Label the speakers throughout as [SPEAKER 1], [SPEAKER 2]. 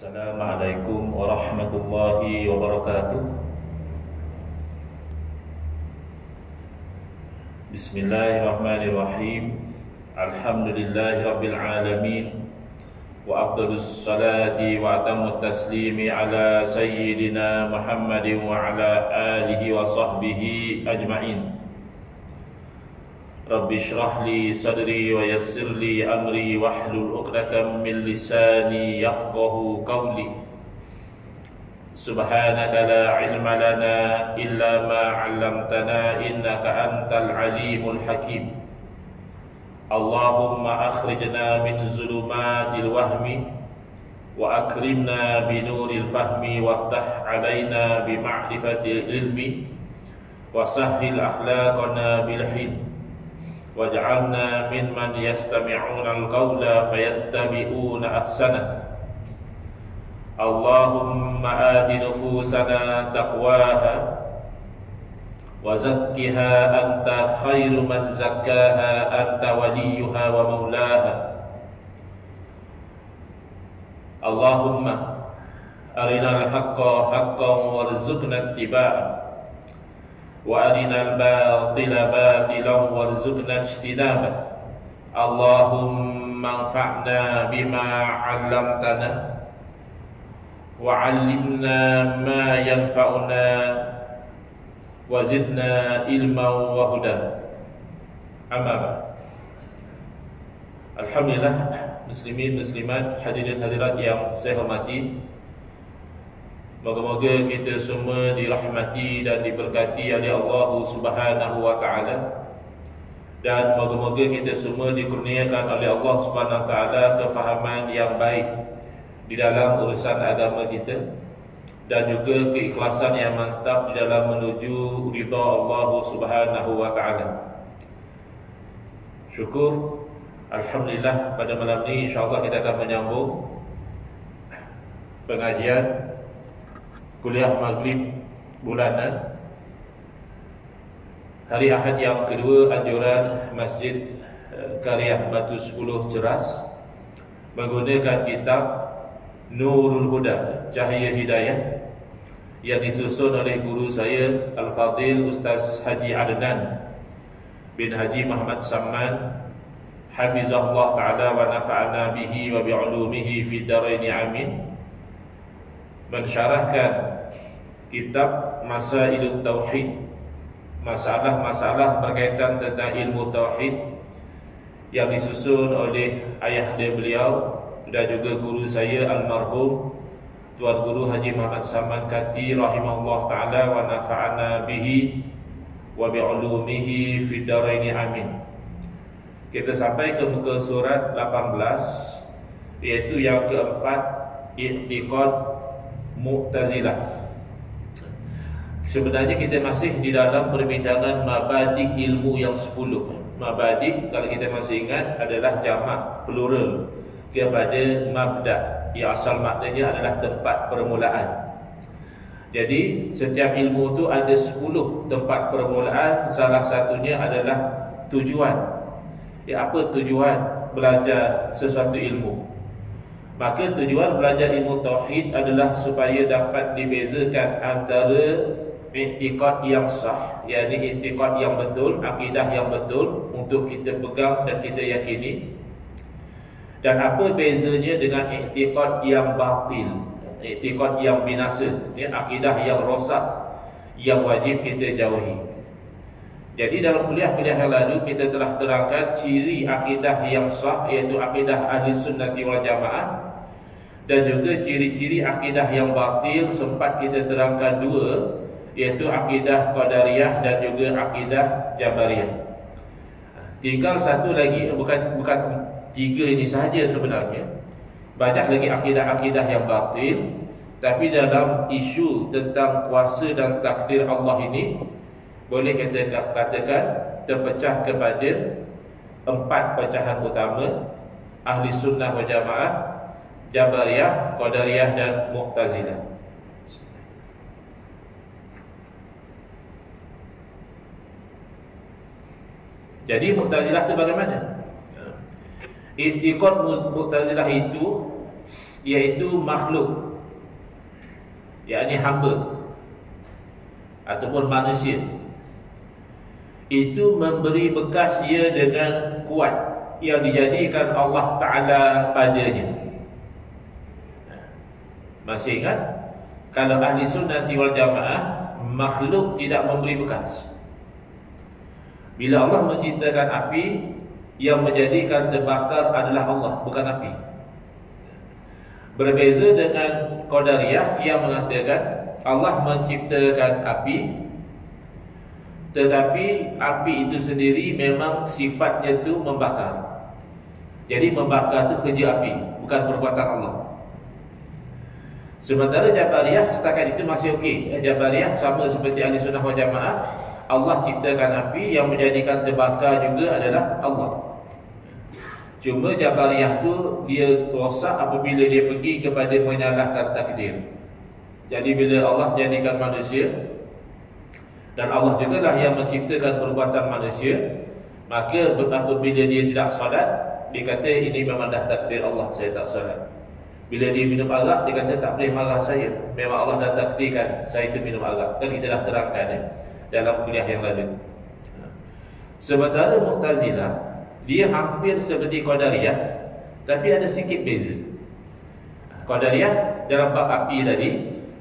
[SPEAKER 1] Assalamualaikum warahmatullahi wabarakatuh. Bismillahirrahmanirrahim. Alhamdulillahi rabbil alamin. Wa afdalus salati wa atammut taslimi ala sayyidina Muhammadin wa ala alihi wa sahbihi ajma'in. Rabbi shrah li sadri wa yassir li amri wahlul 'uqdatam min lisani yafqahu qawli. Subhanaka la ilma lana illa ma 'allamtana innaka antal alimul hakim. Allahumma akhrijna min zulumatil wahmi wa akrimna bi nuril fahmi waftah 'alaina bi ma'rifatil ilmi wa sahhil akhlaqana bil hilm. Waj'alna mimman yastami'una al-qawla fayattabi'una ahsana. Allahumma ati nufusana taqwaha wa zakkiha anta khairu man zakkaha anta waliyuha wa maulaha. Allahumma arinal haqqa haqqan warzuqna ittiba'ah wa arinal batila batilan warzuqna ijtinabah. Allahumma anfa'na bima 'allamtana wa 'allimna ma yanfa'una wa zidna ilman wa huda. Amma ba'd. Alhamdulillah, muslimin muslimat, hadirin hadirat yang saya hormati, moga-moga kita semua dirahmati dan diberkati oleh Allah Subhanahu wa taala, dan moga-moga kita semua dikurniakan oleh Allah Subhanahu wa taala kefahaman yang baik di dalam urusan agama kita, dan juga keikhlasan yang mantap di dalam menuju ridha Allah Subhanahu wa taala. Syukur, alhamdulillah, pada malam ini insya-Allah kita akan menyambung pengajian kuliah maghrib bulanan hari Ahad yang kedua anjuran Masjid Karya Batu 10 Ceras menggunakan kitab Nurul Huda, Cahaya Hidayah, yang disusun oleh guru saya Al-Fadhil Ustaz Haji Adnan bin Haji Muhammad Samman, hafizahullah ta'ala wa nafa'ana bihi wa bi'ulumihi fid dharain amin, mensyarahkan kitab Masailut Tauhid, masalah-masalah berkaitan tentang ilmu tauhid, yang disusun oleh ayahanda beliau dan juga guru saya almarhum Tuan Guru Haji Muhammad Saman Kati rahimahullah ta'ala wa nafa'ana bihi wa bi'ulumihi fid dharain amin. Kita sampai ke muka surat 18, iaitu yang keempat, i'tiqad Mu'tazilah. Sebenarnya kita masih di dalam perbincangan mabadi' ilmu yang 10. Mabadi', kalau kita masih ingat, adalah jamak plural kepada mabda', yang asal maknanya adalah tempat permulaan. Jadi setiap ilmu itu ada 10 tempat permulaan. Salah satunya adalah tujuan. Apa tujuan belajar sesuatu ilmu? Maka tujuan belajar ilmu tauhid adalah supaya dapat dibezakan antara i'tiqad yang sah, yakni i'tiqad yang betul, akidah yang betul untuk kita pegang dan kita yakini, dan apa bezanya dengan i'tiqad yang batil, i'tiqad yang binasa, akidah yang rosak yang wajib kita jauhi. Jadi dalam kuliah-kuliah yang lalu kita telah terangkan ciri akidah yang sah, iaitu akidah ahli sunnati wal jamaah, dan juga ciri-ciri akidah yang batil sempat kita terangkan dua, iaitu akidah qadariyah dan juga akidah jabariyah. Tinggal satu lagi, bukan tiga ini sahaja sebenarnya. Banyak lagi akidah-akidah yang batil, tapi dalam isu tentang kuasa dan takdir Allah ini boleh kita katakan terpecah kepada 4 pecahan utama: ahli sunnah wal jamaah, Jabariyah, Qadariyah, dan Mu'tazilah. Jadi Mu'tazilah itu bagaimana? I'tiqad Mu'tazilah itu iaitu makhluk, yakni hamba ataupun manusia, itu memberi bekas ia dengan kuat yang dijadikan Allah Ta'ala padanya. Masih ingat? Kalau ahli sunnati wal jamaah, makhluk tidak memberi bekas. Bila Allah menciptakan api, yang menjadikan terbakar adalah Allah, bukan api. Berbeza dengan Qadariyah yang mengatakan Allah menciptakan api, tetapi api itu sendiri memang sifatnya itu membakar. Jadi membakar itu kerja api, bukan perbuatan Allah. Sementara Jabariyah setakat itu masih okey. Jabariyah sama seperti Ahli Sunnah wal Jamaah, Allah ciptakan api, yang menjadikan terbakar juga adalah Allah. Cuma Jabariyah tu dia rosak apabila dia pergi kepada menyalahkan takdir. Jadi bila Allah jadikan manusia, dan Allah jugalah yang menciptakan perbuatan manusia, maka apabila dia tidak solat, dia kata ini memang dah takdir Allah, saya tak solat. Bila dia minum arak, dia kata tak boleh marah saya, memang Allah dah takdirkan saya itu minum arak. Kan kita dah terangkan dalam kuliah yang lalu. Sementara Mu'tazilah, dia hampir seperti Qadariyah, tapi ada sikit beza. Qadariyah dalam bab api tadi,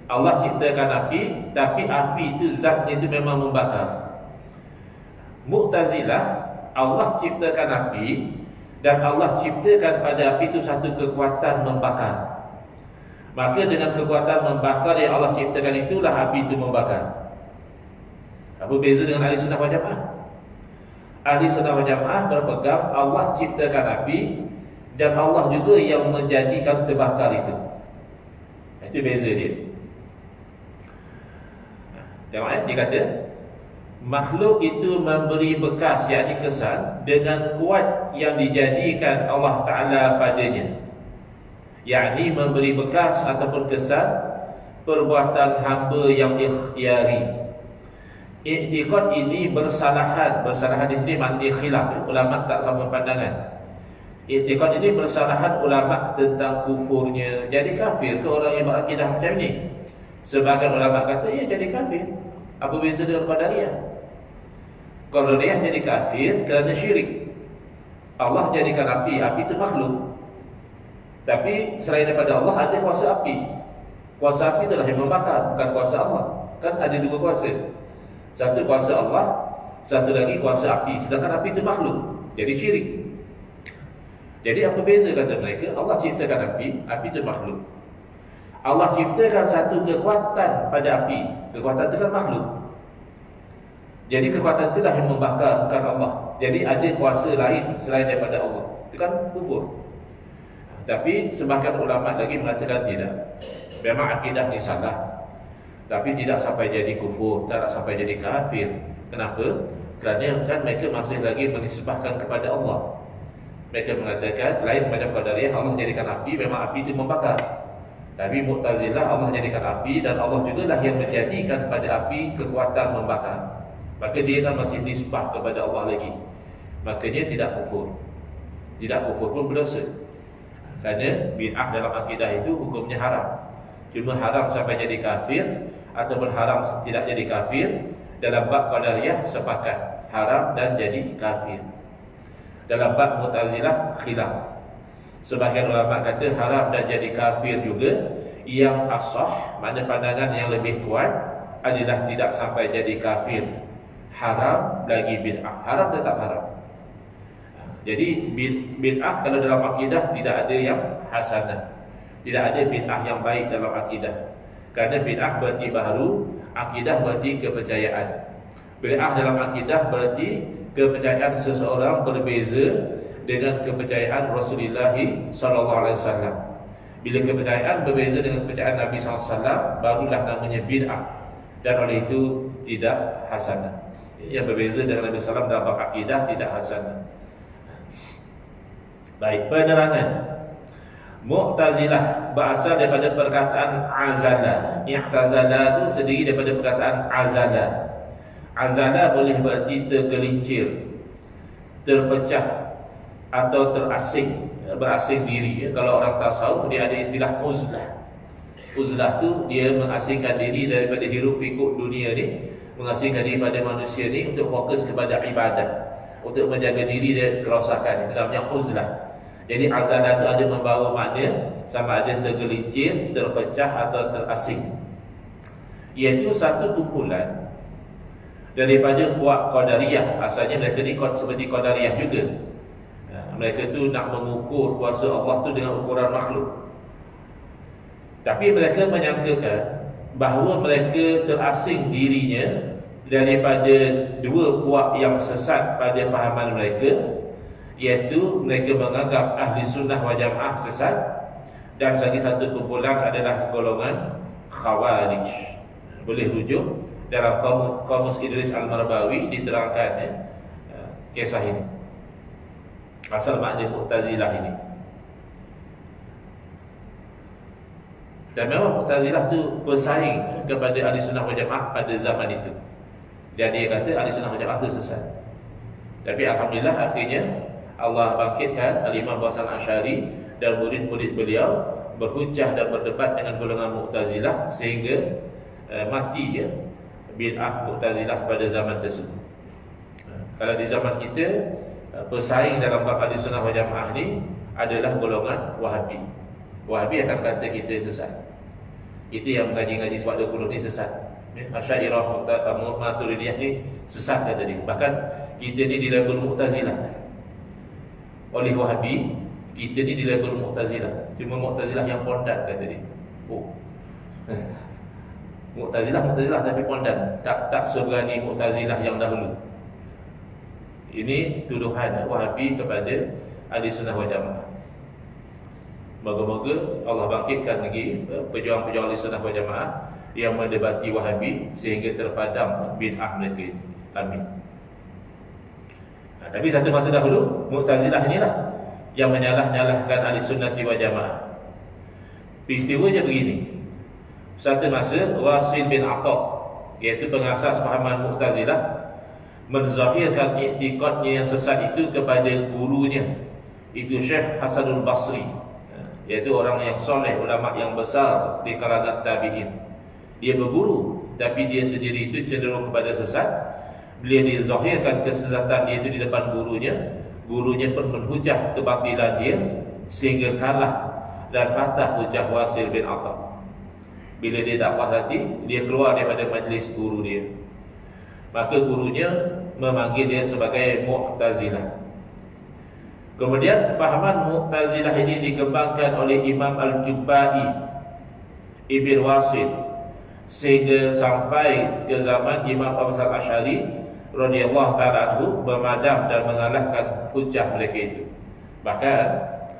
[SPEAKER 1] Allah ciptakan api, tapi api itu zatnya itu memang membakar. Mu'tazilah, Allah ciptakan api, dan Allah ciptakan pada api itu satu kekuatan membakar. Maka dengan kekuatan membakar yang Allah ciptakan itulah api itu membakar. Apa beza dengan Ahli Sunnah wal Jamaah? Ahli Sunnah wal Jamaah berpegang Allah ciptakan api, dan Allah juga yang menjadikan terbakar itu. Itu beza dia. Tengok dia kata makhluk itu memberi bekas, yakni kesan, dengan kuat yang dijadikan Allah Ta'ala padanya, yakni memberi bekas ataupun kesan perbuatan hamba yang ikhtiari. I'tiqad ini bersalahan. Bersalahan di sini maknanya khilaf, ulama tak sama pandangan. I'tiqad ini bersalahan ulama tentang kufurnya. Jadi kafir ke orang yang berakidah macam ni? Sebagian ulama kata ia jadi kafir. Apa beza dengan Qadariyah? Qadariyah jadi kafir kerana syirik. Allah jadikan api, api itu makhluk. Tapi selain daripada Allah ada kuasa api. Kuasa api itulah yang membakar, bukan kuasa Allah. Kan ada dua kuasa. Satu kuasa Allah, satu lagi kuasa api. Sedangkan api itu makhluk, jadi syirik. Jadi apa beza kata mereka? Allah ciptakan api, api itu makhluk. Allah ciptakan satu kekuatan pada api, kekuatan itu kan makhluk. Jadi kekuatan itulah yang membakar, bukan Allah. Jadi ada kuasa lain selain daripada Allah. Itu kan kufur. Tapi sebahagian ulama lagi mengatakan tidak. Memang akidah ni salah, tapi tidak sampai jadi kufur, tidak sampai jadi kafir. Kenapa? Kerana kan mereka masih lagi menisbahkan kepada Allah. Mereka mengatakan lain macam Qadariyah, Allah jadikan api, memang api itu membakar. Tapi Mu'tazilah, Allah jadikan api, dan Allah jugalah yang menjadikan pada api kekuatan membakar. Maka dia kan masih nisbah kepada Allah lagi. Makanya tidak kufur. Tidak kufur pun berdosa. Kerana bid'ah dalam akidah itu hukumnya haram. Cuma haram sampai jadi kafir ataupun haram tidak jadi kafir. Dalam bab Qadariyah sepakat haram dan jadi kafir. Dalam bab Mu'tazilah khilaf. Sebagian ulama kata haram dan jadi kafir juga. Yang asah, mana pandangan yang lebih kuat adalah tidak sampai jadi kafir. Haram lagi bid'ah. Haram tetap haram. Jadi bid'ah kalau dalam akidah tidak ada yang hasanah. Tidak ada bid'ah yang baik dalam akidah. Kerana bid'ah berarti baru, akidah berarti kepercayaan. Bid'ah dalam akidah berarti kepercayaan seseorang berbeza dengan kepercayaan Rasulullah SAW. Bila kepercayaan berbeza dengan kepercayaan Nabi SAW, barulah namanya bid'ah. Dan oleh itu tidak hasanah. Yang berbeza dengan Nabi SAW dalam bab akidah tidak hasanah. Baik, penerangan. Mu'tazilah berasal daripada perkataan azala. I'tazala itu sendiri daripada perkataan azala. Azala boleh berarti tergelincir, terpecah atau terasing. berasing diri. Kalau orang tasawuf dia ada istilah uzlah. Uzlah tu dia mengasingkan diri daripada hiruk pikuk dunia ni, mengasingkan diri pada manusia ni untuk fokus kepada ibadah, untuk menjaga diri dari kerosakan. Itu namanya uzlah. Jadi azalah itu ada membawa makna sama ada tergelincir, terpecah atau terasing. Iaitu satu kumpulan daripada puak Qadariyah. Asalnya mereka ni seperti Qadariyah juga. Mereka tu nak mengukur kuasa Allah tu dengan ukuran makhluk. Tapi mereka menyangkakan bahawa mereka terasing dirinya daripada dua puak yang sesat pada fahaman mereka, iaitu mereka menganggap ahli sunnah wal jamaah sesat, dan lagi satu kumpulan adalah golongan khawarij. Boleh rujuk dalam Qamus Idris Al-Marbawi diterangkan kisah ini, asal makna Mu'tazilah ini. Dan memang Mu'tazilah tu bersaing kepada ahli sunnah wal jamaah pada zaman itu. Dan dia kata ahli sunnah wal jamaah itu sesat. Tapi alhamdulillah akhirnya Allah bangkitkan Al-Imam Abu Hasan Asy'ari dan murid-murid beliau berhujjah dan berdebat dengan golongan Mu'tazilah sehingga mati bid'ah Mu'tazilah pada zaman tersebut. Kalau di zaman kita pesaing dalam bab ahli sunnah wal jamaah ni adalah golongan Wahabi. Wahabi akan kata kita sesat. Kita yang mengaji-ngaji sebab 20 ni sesat. Asy'ariyah Maturidiyah ni sesat kata dia. Bahkan kita ni dilabel Mu'tazilah oleh Wahabi. Kita ni dilabel Mu'tazilah. Cuma Mu'tazilah yang pondan kata dia. Oh. Mu'tazilah tapi pondan. Tak seberani Mu'tazilah yang dahulu. Ini tuduhan Wahabi kepada ahli sunnah wal jamaah. Moga-moga Allah bangkitkan lagi pejuang-pejuang ahli sunnah wal jamaah yang mendebati Wahabi sehingga terpadam bid'ah mereka ini. Amin. Tapi satu masa dahulu Mu'tazilah inilah yang menyalah-nyalahkan ahli sunnah wal jamaah. Peristiwanya begini. Satu masa Wasil bin Aqab, iaitu pengasas pahaman Mu'tazilah, menzahirkan iktikadnya yang sesat itu kepada gurunya, itu Syekh Hasanul Basri, iaitu orang yang soleh, ulama yang besar di kalangan tabi'in. Dia berguru, tapi dia sendiri itu cenderung kepada sesat. Bila dizahirkan kesesatan dia itu di depan gurunya, gurunya pun menhujah kebatilan dia sehingga kalah dan patah hujah Wasil bin Aqab. Bila dia tak puas hati, dia keluar daripada majlis guru dia. Maka gurunya memanggil dia sebagai Mu'tazilah. Kemudian fahaman Mu'tazilah ini dikembangkan oleh Imam Al-Jubba'i Ibn Wasil sehingga sampai ke zaman Imam Abu Hasan Asy'ari radhiyallahu ta'ala anhu memadam dan mengalahkan hujah mereka itu. Bahkan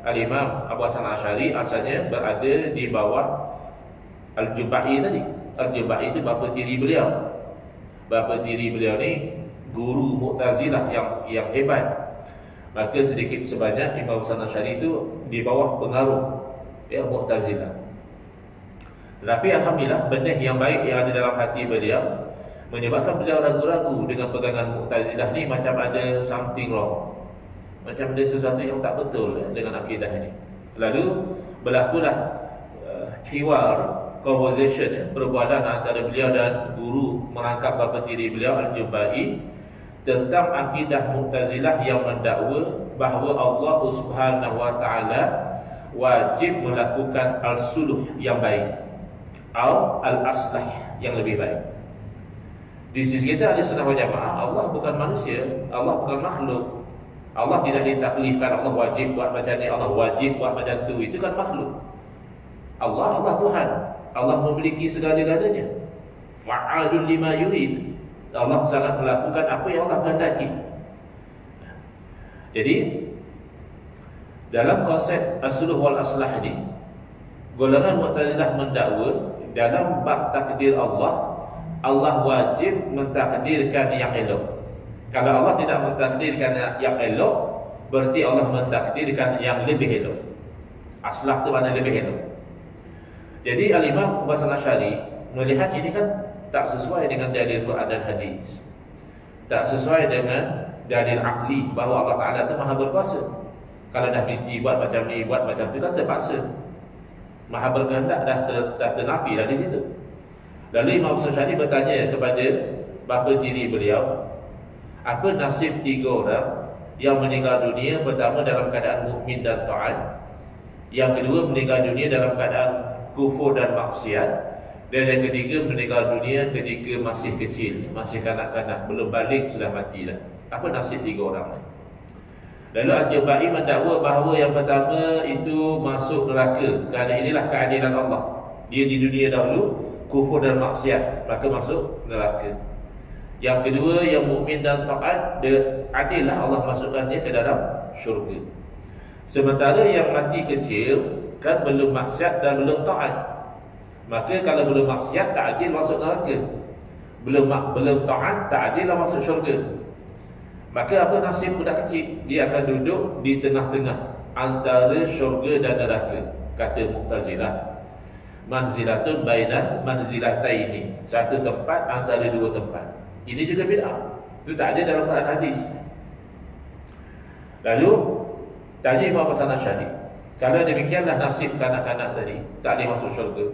[SPEAKER 1] Al-Imam Abu Hasan Asy'ari asalnya berada di bawah Al-Jubba'i tadi. Al-Jubba'i itu bapa tiri beliau. Bapa tiri beliau ni guru Mu'tazilah yang hebat. Maka sedikit sebanyak Imam Hasan Asy'ari itu di bawah pengaruh Mu'tazilah. Tetapi alhamdulillah benih yang baik yang ada dalam hati beliau menyebabkan beliau ragu-ragu dengan pegangan Mu'tazilah ni, macam ada something wrong, macam ada sesuatu yang tak betul dengan akidah ini. Lalu berlakulah hiwar, conversation, perbualan antara beliau dan guru merangkap bapa tiri beliau Al-Jubba'i tentang akidah Mu'tazilah yang mendakwa bahawa Allah Subhanahu wa taala wajib melakukan al-suluh yang baik atau al-aslah yang lebih baik. Di sisi kita ada sunnah wal jamaah, Allah bukan manusia, Allah bukan makhluk. Allah tidak ditaklifkan Allah wajib buat macam ni, Allah wajib buat macam tu. Itu kan makhluk. Allah Tuhan. Allah memiliki segala-galanya. Fa'alun lima yurid. Allah sangat melakukan apa yang Allah kehendaki. Jadi dalam konsep as-suluh wal aslah ini, golongan Mu'tazilah mendakwa dalam bab takdir Allah, Allah wajib mentakdirkan yang elok. Kalau Allah tidak mentakdirkan yang elok, berarti Allah mentakdirkan yang lebih elok. Aslah itu mana lebih elok. Jadi Al-Imam Abu Hasan Asy'ari melihat ini kan tak sesuai dengan dalil Quran dan hadis, tak sesuai dengan dalil akli bahawa Allah Ta'ala itu maha berkuasa. Kalau dah mesti buat macam ni, buat macam tu kan terpaksa. Maha berkehendak dah ternafi dah di situ. Lalu Imam Syaf'i bertanya kepada bapa tiri beliau, apa nasib 3 orang yang meninggal dunia? Pertama dalam keadaan mukmin dan taat, yang kedua meninggal dunia dalam keadaan kufur dan maksiat, dan yang ketiga meninggal dunia ketika masih kecil, masih kanak-kanak, belum balik, sudah mati dah. Apa nasib 3 orang ni? Lalu Al-Jubai mendakwa bahawa yang pertama itu masuk neraka kerana inilah keadilan Allah. Dia di dunia dahulu kufur dan maksiat, maka masuk neraka. Yang kedua, yang mukmin dan taat, adillah Allah masukkan dia ke dalam syurga. Sementara yang mati kecil kan belum maksiat dan belum taat, maka kalau belum maksiat tak adil masuk neraka, belum taat tak adil lah masuk syurga. Maka apa nasib budak kecil? Dia akan duduk di tengah-tengah antara syurga dan neraka. Kata Mu'tazilah, manzilatun bainal manzilataini, satu tempat antara 2 tempat. Ini juga bid'ah. Itu tak ada dalam Quran hadis. Lalu tanya Imam Hasan Asy'ari, kalau demikianlah nasib kanak-kanak tadi, tak boleh masuk syurga,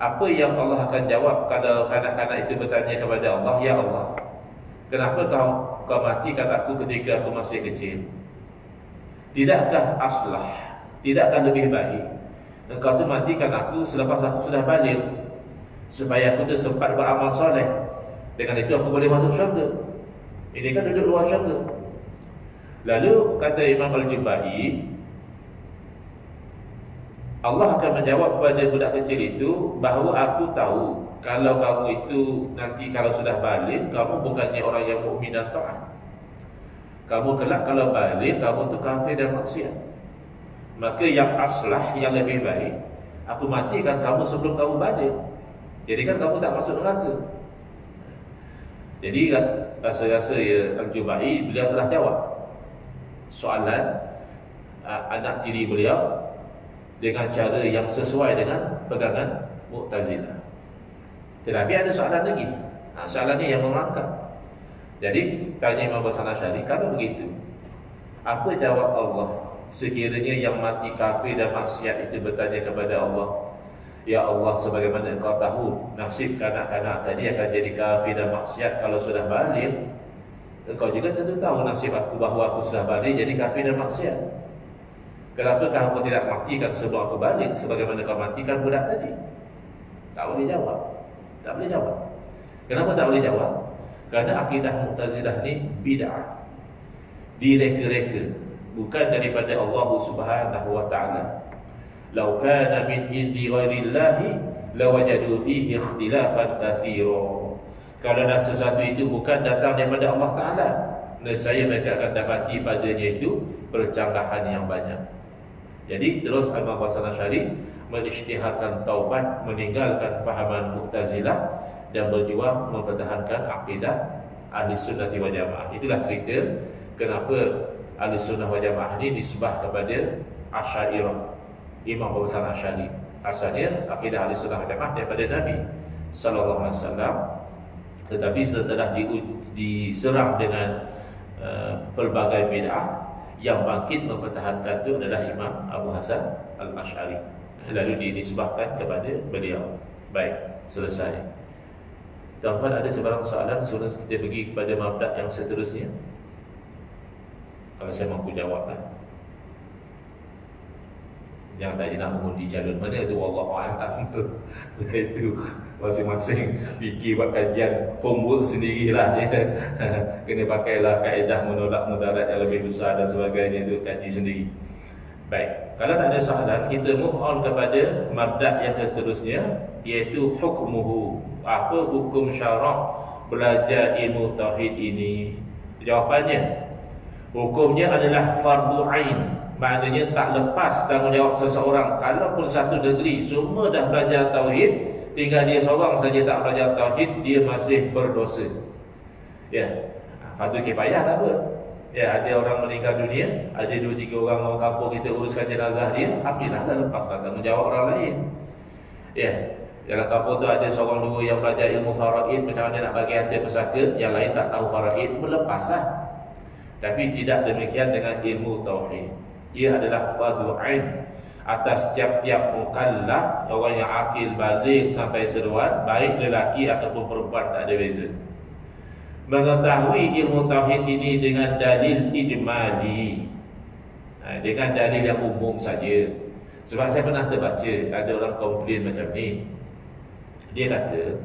[SPEAKER 1] apa yang Allah akan jawab kalau kanak-kanak itu bertanya kepada Allah, ya Allah, kenapa kau matikan aku ketika aku masih kecil? Tidakkah aslah, tidakkah lebih baik engkau tu matikan aku selepas aku sudah balik, supaya aku tu sempat beramal soleh, dengan itu aku boleh masuk syurga? Ini kan duduk luar syurga. Lalu kata Imam Al-Jubai, Allah akan menjawab kepada budak kecil itu bahawa aku tahu kalau kamu itu nanti kalau sudah balik, kamu bukannya orang yang mukmin dan taat. Kamu kelak kalau balik, kamu tu kafir dan maksiat. Maka yang aslah, yang lebih baik, aku matikan kamu sebelum kamu balik. Jadi kan kamu tak masuk neraka. Jadi rasa-rasa ya Al-Jubai, beliau telah jawab soalan anak tiri beliau dengan cara yang sesuai dengan pegangan Mu'tazilah. Tetapi ada soalan lagi. Soalan ni yang merangkap. Jadi tanya Imam Hasan Asy'ari, kalau begitu, apa jawab Allah sekiranya yang mati kafir dan maksiat itu bertanya kepada Allah, ya Allah, sebagaimana engkau tahu nasib kanak-kanak tadi akan jadi kafir dan maksiat kalau sudah balik, engkau juga tentu tahu nasib aku bahawa aku sudah balik jadi kafir dan maksiat. Kenapakah kau tidak matikan sebelum aku balik sebagaimana kau matikan budak tadi? Tak boleh jawab. Tak boleh jawab. Kenapa tak boleh jawab? Kerana akidah Mu'tazilah ni bid'ah, direka-reka, bukan daripada Allah Subhanahu wa taala. Lau kana min indi ghairillahi lawajadu fihi ikhtilafan katsira. Kalau sesuatu itu bukan datang daripada Allah Taala, nescaya mereka akan dapati padanya itu percanggahan yang banyak. Jadi terus Imam Hasan Asy'ari menijtihadkan taubat, meninggalkan fahaman Mu'tazilah dan berjuang mempertahankan akidah Ahlussunnah wal Jamaah. Itulah cerita kenapa Ahlussunnah wal Jamaah ini disebah kepada Asy'ariyah, Imam Hasan Asy'ari. Asalnya akidah Ahlussunnah wal Jamaah daripada Nabi sallallahu alaihi wasallam, tetapi setelah diserang dengan pelbagai bid'ah, yang bangkit mempertahankan itu adalah Imam Abu Hasan Al-Asy'ari. Lalu dinisbahkan kepada beliau. Baik, selesai. Tuan-tuan ada sebarang soalan sebelum kita pergi kepada mabda' yang seterusnya? Kalau saya mampu jawablah. Jangan tanya nak mengundi jalur mana tu, wallahu a'lam. Itu masing-masing fikir buat kajian homework sendirilah ya. Kena pakailah kaedah menolak mudarat yang lebih besar dan sebagainya, itu kaji sendiri. Baik, kalau tak ada soalan, kita move on kepada mabda' yang seterusnya, iaitu hukmuhu. Apa hukum syarak belajar ilmu tauhid ini? Jawapannya, hukumnya adalah fardu ain. Maknanya tak lepas tanggungjawab seseorang. Kalaupun satu negeri semua dah belajar tauhid, tinggal dia seorang saja tak belajar tauhid, dia masih berdosa. Ya, fardu kifayah tak apa. Ya, ada orang meninggal dunia, ada 2-3 orang kampung kita uruskan jenazah dia, alhamdulillah dah lepas tanggungjawab orang lain. Ya, dalam kampung tu ada seorang 2 yang belajar ilmu faraid, macam mana nak bagi harta pesaka, yang lain tak tahu faraid, melepaslah. Tapi tidak demikian dengan ilmu tauhid. Ia adalah fardu ain atas tiap-tiap mukallaf, orang yang akil baligh sampai seruan, baik lelaki ataupun perempuan, tak ada beza. Mengetahui ilmu tauhid ini dengan dalil ijmali, dengan dalil yang umum saja. Sebab saya pernah terbaca ada orang komplain macam ni. Dia kata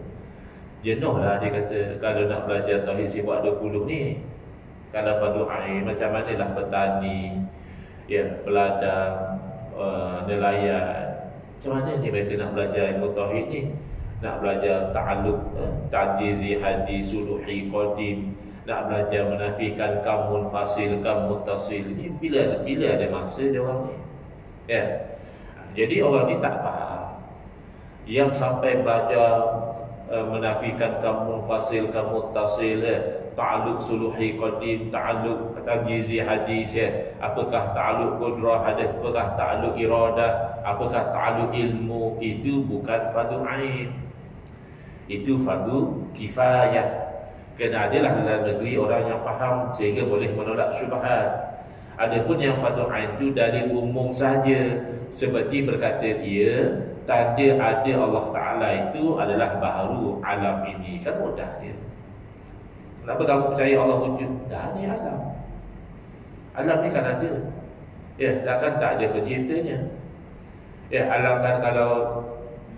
[SPEAKER 1] jenuh lah, dia kata kalau nak belajar tauhid sifat 20 ni, kalau fardu ain macam manalah petani, ya, peladang, nelayan, macam mana ni mereka nak belajar ilmu tauhid ni? Nak belajar ta'alluq, ta'jizi, hadis, suluhi, qadim, nak belajar menafikan kam munfasil, kam muttasil. Ni bila ada masa dia orang ni, ya. Jadi orang ni tak faham. Yang sampai belajar menafikan kam munfasil, kam muttasil, ta'alluq suluhi, qadim, ta'alluq ta'jizi, hadis, apakah ta'alluq qudrah, apakah ta'alluq iradah, apakah ta'alluq ilmu, itu bukan fardu ain. Itu fardu kifayah. Kena adalah dalam negeri orang yang faham sehingga boleh menolak syubhat. Adapun yang fardu ain itu dalil umum saja, seperti berkata dia tanda ada Allah Ta'ala itu adalah baharu alam ini. Kan mudah dia. Kenapa kamu percaya Allah wujud? Dah ni alam. Alam ni kan ada. Ya, takkan tak ada penciptanya. Ya, alam kan kalau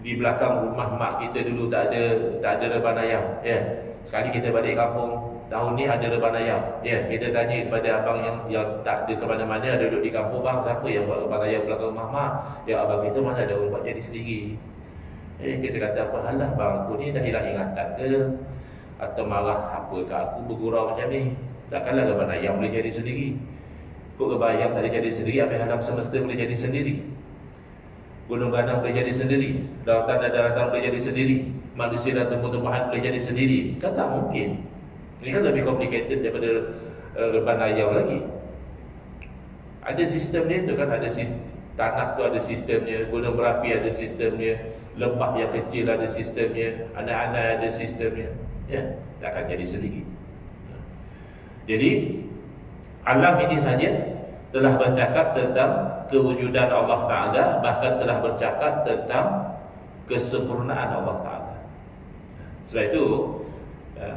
[SPEAKER 1] di belakang rumah mak kita dulu tak ada reban ayam, ya. Sekali kita balik kampung, tahun ni ada reban ayam, ya. Kita tanya kepada abang yang tak ada ke mana-mana, duduk di kampung, bang, siapa yang buat reban ayam belakang rumah mak? Ya, abang kita mana ada orang buat jadi sendiri. Kita kata, apa halah bang, aku ni dah hilang ingatan ke? Atau marah apa ke aku bergurau macam ni? Takkanlah reban ayam boleh jadi sendiri. Kok reban ayam tak boleh jadi sendiri, habis alam semesta boleh jadi sendiri. Gunung ganang boleh jadi sendiri, lautan dan daratan boleh jadi sendiri, manusia dan tumbuh-tumbuhan boleh jadi sendiri. Kan tak mungkin. Ini kan lebih complicated daripada reban ayam lagi. Ada sistem dia tu kan, ada tanah tu ada sistemnya, gunung berapi ada sistemnya, lembah yang kecil ada sistemnya, anak-anak ada sistemnya, ya, tak akan jadi sendiri. Jadi alam ini saja telah bercakap tentang kewujudan Allah Ta'ala, bahkan telah bercakap tentang kesempurnaan Allah Ta'ala. Sebab itu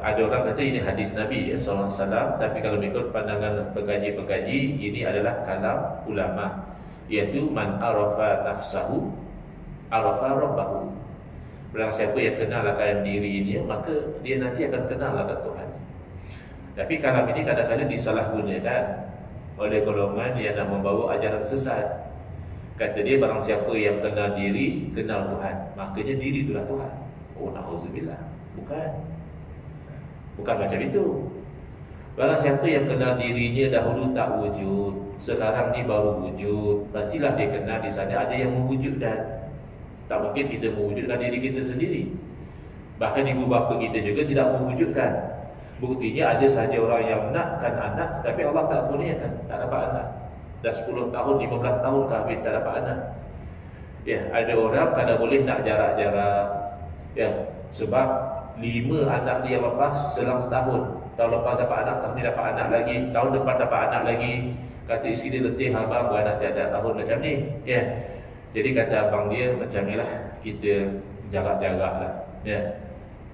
[SPEAKER 1] ada orang kata ini hadis Nabi, ya, SAW. Tapi kalau mengikut pandangan pengkaji-pengkaji, ini adalah kalam ulama, iaitu man arafa nafsahu arafa rabbahu. Barang siapa yang kenal akan dirinya, maka dia nanti akan kenal akan Tuhan. Tapi kalam ini kadang-kadang disalahgunakan oleh golongan yang nak membawa ajaran sesat. Kata dia barang siapa yang kenal diri, kenal Tuhan, makanya diri itulah Tuhan. Oh, na'udzubillah. Bukan macam itu. Barang siapa yang kenal dirinya dahulu tak wujud, sekarang ni baru wujud, pastilah dia kenal di sana ada yang mewujudkan. Tak mungkin kita mewujudkan diri kita sendiri. Bahkan ibu bapa kita juga tidak mewujudkan. Buktinya ada saja orang yang nakkan anak, tapi Allah tak kurniakan, tak dapat anak. Dah 10 tahun, 15 tahun kahwin tak dapat anak. Ya, ada orang kalau boleh nak jarak-jarak, ya, sebab 5 anak dia lepas selang setahun. Tahun lepas dapat anak, tahun ni dapat anak lagi, tahun depan dapat anak lagi. Kata isteri dia, letih abang beranak tiap-tiap tahun macam ni, ya. Jadi kata abang dia, macam ni lah, kita jarak-jarak lah, ya.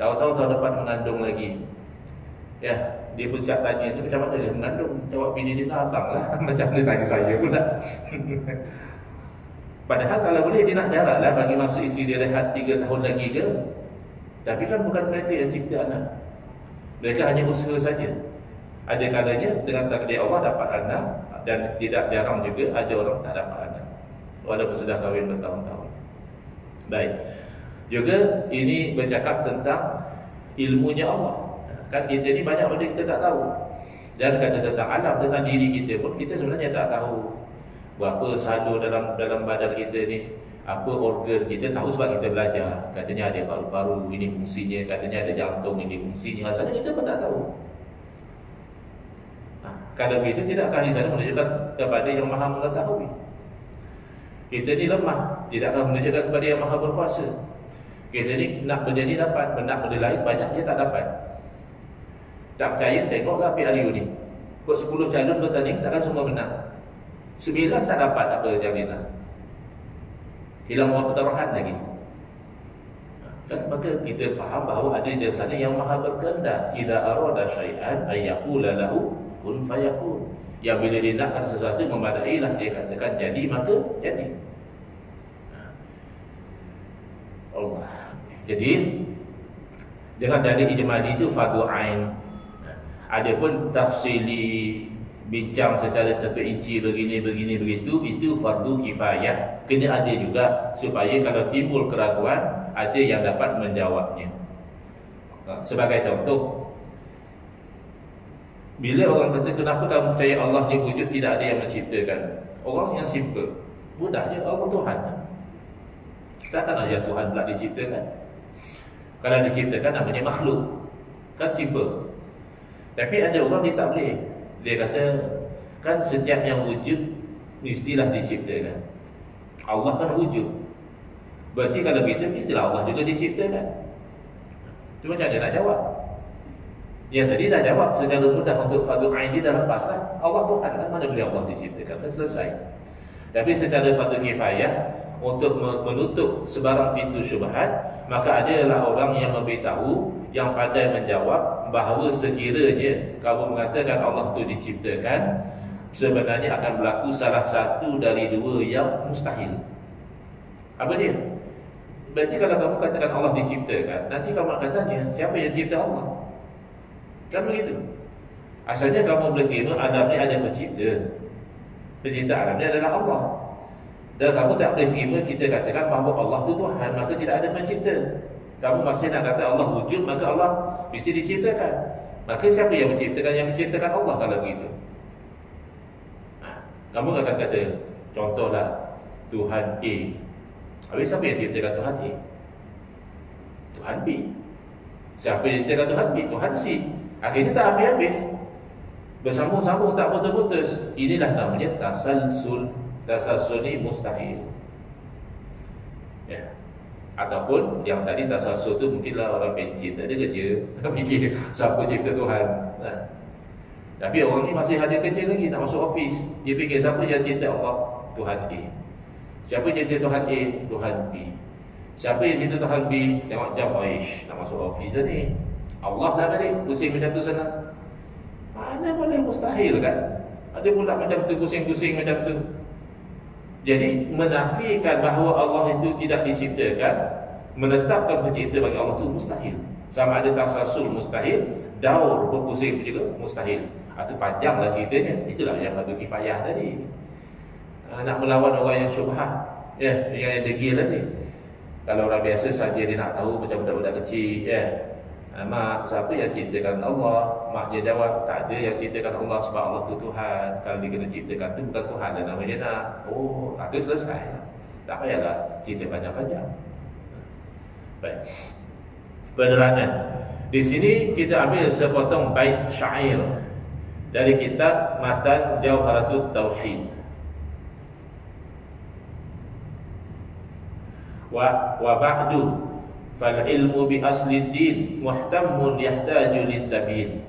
[SPEAKER 1] Tahu-tahu tahun depan mengandung lagi. Ya, dia pun siap tanya tu macam mana dia mengandung. Jawab bini dia lah, abang lah. Macam dia tanya saya pula. Padahal kalau boleh dia nak jarak lah, bagi masa isteri dia rehat 3 tahun lagi ke. Tapi kan bukan mereka yang cipta anak. Mereka hanya usaha saja. Ada kalanya dengan takdir Allah dapat anak, dan tidak jarang juga ada orang tak dapat anak walaupun sudah kahwin bertahun-tahun. Baik. Juga ini bercakap tentang ilmunya Allah. Kan kita ni banyak benda kita tak tahu. Dan kata tentang alam, tentang diri kita pun kita sebenarnya tak tahu. Berapa salur dalam badan kita ni, apa organ kita tahu sebab kita belajar. Katanya ada paru-paru, ini fungsinya. Katanya ada jantung, ini fungsinya. Asalnya kita pun tak tahu. Kalau begitu tidakkah di sana menunjukkan kepada yang maha mengetahui? Kita ni lemah, tidakkah menunjukkan kepada yang maha berkuasa? Kita ni nak benda ni dapat, nak benda lain banyaknya tak dapat. Tak percaya, tengoklah api Ariu ni. Buat 10 calon bertanding, takkan semua menang. 9 tak dapat apa jaminan. Hilang orang pertaruhan lagi. Kan maka kita faham bahawa ada di sana yang maha berkehendak. Idza arada syai'an ayyaqula lahu kun fayakun. Yang bila dia nakkan sesuatu memadailah dia katakan jadi maka jadi. Allah. Jadi dengan dalil ijmali itu fardu ain. Adapun tafsili bincang secara terperinci begini begitu itu fardu kifayah. Kena ada juga supaya kalau timbul keraguan ada yang dapat menjawabnya. Sebagai contoh, bila orang kata kenapa kamu percaya Allah ni wujud, tidak ada yang menciptakan? Orang yang simple, mudah je, Allah Tuhan. Takkan aja Tuhan pula diciptakan. Kalau diciptakan namanya makhluk. Kan simple. Tapi ada orang dia tak boleh. Dia kata kan setiap yang wujud mestilah diciptakan. Allah kan wujud. Berarti kalau begitu mestilah Allah juga diciptakan. Cuma macam mana nak jawab? Yang tadi dah jawab secara mudah untuk fardu ain dia dah lepas lah. Allah Tuhan lah, mana boleh Allah diciptakan, dah selesai. Tapi secara fardu kifayah untuk menutup sebarang pintu syubhat, maka adalah orang yang memberitahu, yang pandai menjawab bahawa sekiranya kamu mengatakan Allah itu diciptakan, sebenarnya akan berlaku salah satu dari dua yang mustahil. Apa dia? Berarti kalau kamu katakan Allah diciptakan, nanti kamu akan tanya, siapa yang cipta Allah? Kan begitu. Asalnya kamu boleh terima alam ni ada pencipta. Pencipta alam ni adalah Allah. Dan kamu tak boleh terima kita katakan bahawa Allah itu Tuhan, maka tidak ada pencipta. Kamu masih nak kata Allah wujud, maka Allah mesti diciptakan. Maka siapa yang menciptakan? Yang menciptakan Allah kalau begitu. Kamu akan kata, contohlah Tuhan A. Habis siapa yang ciptakan Tuhan A? Tuhan B. Siapa yang ciptakan Tuhan B? Tuhan C. Akhirnya tak habis-habis, bersambung-sambung tak putus-putus. Inilah namanya tasalsul. Tasalsul ni mustahil. Ya. Ataupun yang tadi tasalsul tu mungkinlah orang pencin, tak ada kerja fikir siapa cipta Tuhan. Tapi orang ni masih ada kerja lagi, nak masuk office. Dia fikir siapa yang cipta Allah? Tuhan A. Siapa yang cipta Tuhan A? Tuhan B. Siapa yang cipta Tuhan B? Tengok jam, oish, nak masuk office dah ni. Allah dah balik, pusing macam tu sana. Mana boleh, mustahil kan? Ada pula macam tu, pusing-pusing macam tu. Jadi menafikan bahawa Allah itu tidak diciptakan, menetapkan pencipta bagi Allah itu mustahil. Sama ada tasasul mustahil, daur berpusing juga mustahil. Itu panjanglah ceritanya. Itulah yang fardu kifayah tadi. Nak melawan orang yang syubhat, ya, yang degil tadi. Kalau orang biasa saja dia nak tahu macam budak-budak kecil, ya. Mak, siapa yang ciptakan Allah? Mak dia jawab, tak ada yang ciptakan Allah sebab Allah tu Tuhan. Kalau dia kena ciptakan tu bukan Tuhan dan namanya nak. Oh, itu selesai. Tak payahlah cerita panjang-panjang. Baik. Penerangan. Di sini kita ambil sepotong bait syair dari kitab Matan Jawharatut Tauhid. Wa ba'du fal ilmu bi asli din muhtammun yahtaju litabin.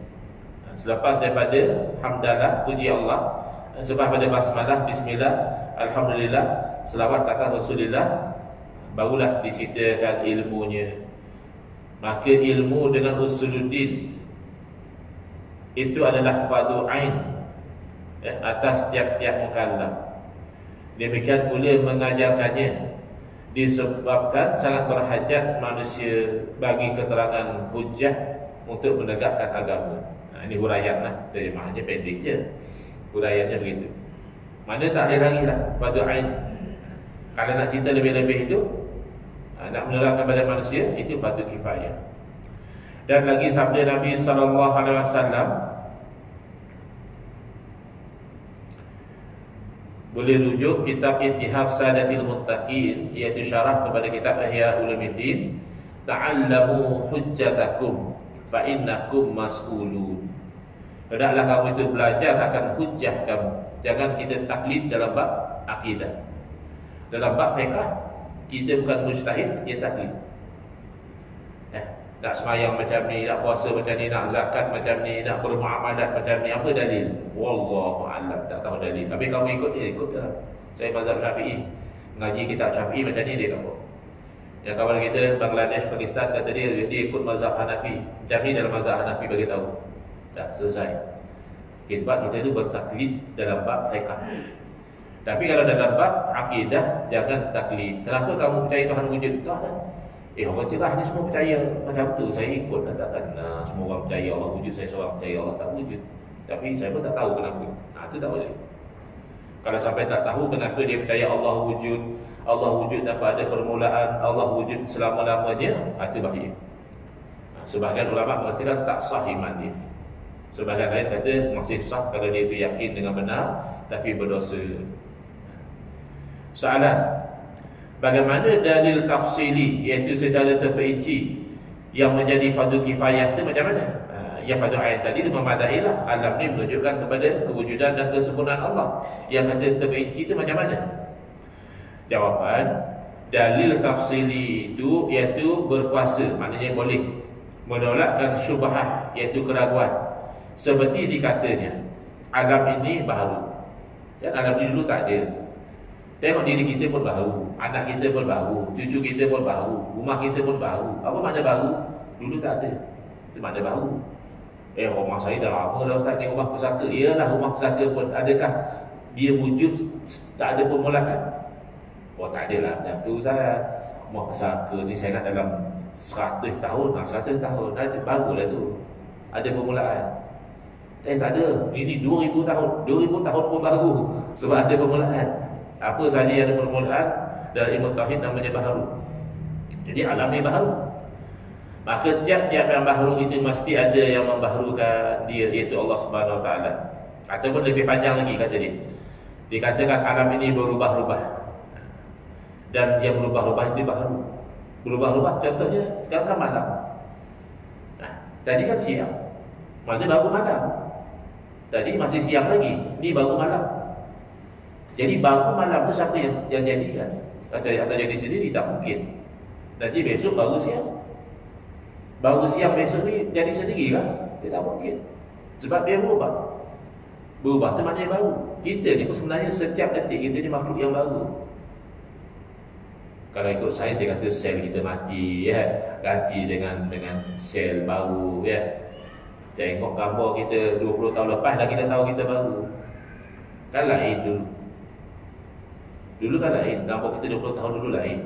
[SPEAKER 1] Selepas daripada hamdalah, puji Allah, sebab pada basmalah, bismillah, alhamdulillah, selawat kata Rasulullah, barulah diceritakan ilmunya. Maka ilmu dengan usuluddin itu adalah fardu ain atas tiap-tiap mukallaf. Demikian pula mengajarkannya disebabkan sangat berhajat manusia bagi keterangan hujah untuk menegakkan agama. Ini huraianlah, terjemahannya pendek je. Huraiannya begitu. Mana tak ada lagi lah fardu ain. Kalau nak cerita lebih-lebih itu, nak menerangkan kepada manusia, itu fardu kifayah. Dan lagi sabda Nabi SAW, boleh rujuk kitab Ittihaf Sadatil Muttaqin, iaitu syarah kepada kitab Ihya Ulumuddin. Ta'allamu hujjatakum fa innakum mas'ulun. Hendaklah kamu itu belajar akan hujjah kamu. Jangan kita taklid dalam bab akidah. Dalam bab fiqh kita bukan mujtahid, dia taklid. Nak semayang macam ni, nak puasa macam ni, nak zakat macam ni, nak bermuamalat macam ni. Apa dalil? Wallahu a'lam, tak tahu dalil. Tapi kamu ikut dia, ikut dia. Saya mazhab Syafi'i. Ngaji kitab Syafi'i macam ni dia kata. Yang kawan kita Bangladesh, Pakistan kata dia ikut mazhab Hanafi. Macam ni dalam mazhab Hanafi bagi tahu. Tak selesai. Sebab kita tu bertaklid dalam bab fiqh. Tapi kalau dalam bab akidah jangan taklid. Kenapa kamu percaya Tuhan wujud? Tak dah. Orang cerah ni semua percaya macam tu, saya ikut dah. Takkan semua orang percaya Allah wujud, saya seorang percaya Allah tak wujud. Tapi saya pun tak tahu kenapa. Itu tak boleh. Kalau sampai tak tahu kenapa dia percaya Allah wujud tanpa ada permulaan, Allah wujud selama-lamanya, itu bahaya. Sebahagian ulama mengatakan tak sah iman dia. Sebahagian lain kata masih sah kalau dia itu yakin dengan benar tapi berdosa. Soalan, bagaimana dalil tafsili, iaitu secara terperinci yang menjadi fardu kifayah itu macam mana? Yang fardu ain tadi itu memadailah. Alam ni menunjukkan kepada kewujudan dan kesempurnaan Allah. Yang kata terperinci itu macam mana? Jawapan, dalil tafsili itu iaitu berkuasa, maknanya boleh menolakkan syubhat, iaitu keraguan. Seperti dikatanya, alam ini baru. Dan alam ini dulu tak ada. Tengok diri kita pun baru, anak kita pun baru, cucu kita pun baru, rumah kita pun baru. Apa makna baru? Dulu tak ada. Itu makna baru. Rumah saya dah lama dah Ustaz ni, rumah pusaka. Iyalah, rumah pusaka pun adakah dia wujud tak ada permulaan? Tak adalah macam tu Ustaz. Rumah pusaka ni saya nak dalam 100 tahun, 100 tahun barulah tu ada permulaan. Tak ada. Ini 2000 tahun. 2000 tahun pun baru sebab ada permulaan. Apa saja yang ada permulaan dalam ilmu tauhid namanya baharu. Jadi alam ni baharu. Maka tiap-tiap yang baharu itu mesti ada yang membaharukan dia, iaitu Allah Subhanahu Wa Taala. Ataupun lebih panjang lagi kata dia. Dikatakan alam ini berubah-ubah. Dan yang berubah-ubah itu baharu. Berubah-ubah contohnya sekarang kan malam. Tadi kan siang. Mana baru malam. Tadi masih siang lagi. Ni baru malam. Jadi baru malam tu siapa yang jadikan? Kata jadi sendiri tak mungkin. Nanti besok baru siang. Baru siang besok ni jadi sendiri lah. Dia tak mungkin. Sebab dia berubah. Berubah tu maknanya baru. Kita ni pun sebenarnya setiap detik kita ni makhluk yang baru. Kalau ikut sains dia kata sel kita mati, ya, ganti dengan sel baru, ya. Tengok gambar kita 20 tahun lepas dah kita tahu kita baru. Kan lain dulu. Dulu kan lain, gambar kita 20 tahun dulu lain.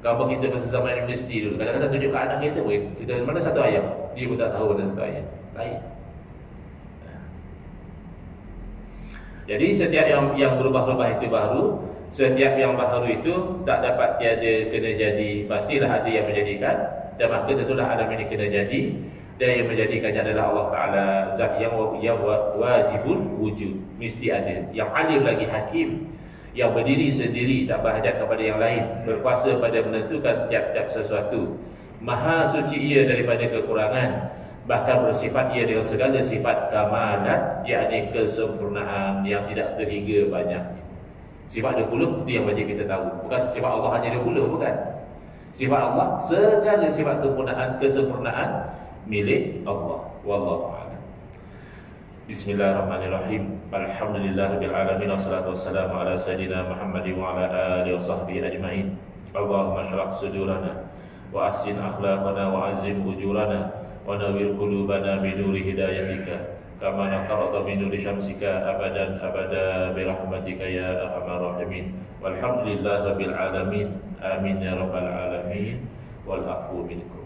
[SPEAKER 1] Gambar kita masa zaman universiti dulu, kadang-kadang tunjuk ke anak kita pun, kita mana satu ayat, dia pun tak tahu mana satu ayat. Lain. Jadi setiap yang berubah-ubah itu baru. Setiap yang baharu itu tak dapat tiada kena jadi. Pastilah ada yang menjadikan. Dan maka tentulah alam ini kena jadi. Dan yang menjadikannya adalah Allah Ta'ala, zat yang wajibul wujud. Mesti ada. Yang alim lagi hakim, yang berdiri sendiri, tak berhajat kepada yang lain, berkuasa pada menentukan tiap-tiap sesuatu. Maha suci ia daripada kekurangan, bahkan bersifat ia dengan segala sifat kamalat, yakni kesempurnaan yang tidak terhingga banyak. Sifat 20 itu yang wajib kita tahu. Bukan sifat Allah hanya 20, bukan. Sifat Allah segala sifat kesempurnaan milik Allah. Wallahu a'lam. Bismillahirrahmanirrahim. Alhamdulillahirabbil alamin, wassalatu wassalamu ala sayidina Muhammadin wa ala alihi washabbihi ajmain. Allahumma shrah sudurana wa ahsin akhlaqana wa azim ujurana wa nawwir qulubana bi nuri hidayatika. Kama naqarata min nuri syamsika abadan abada birahmatika ya arhamar rahimin. Walhamdulillahirabbil alamin. Amin ya rabbal alamin. Wal afu minkum.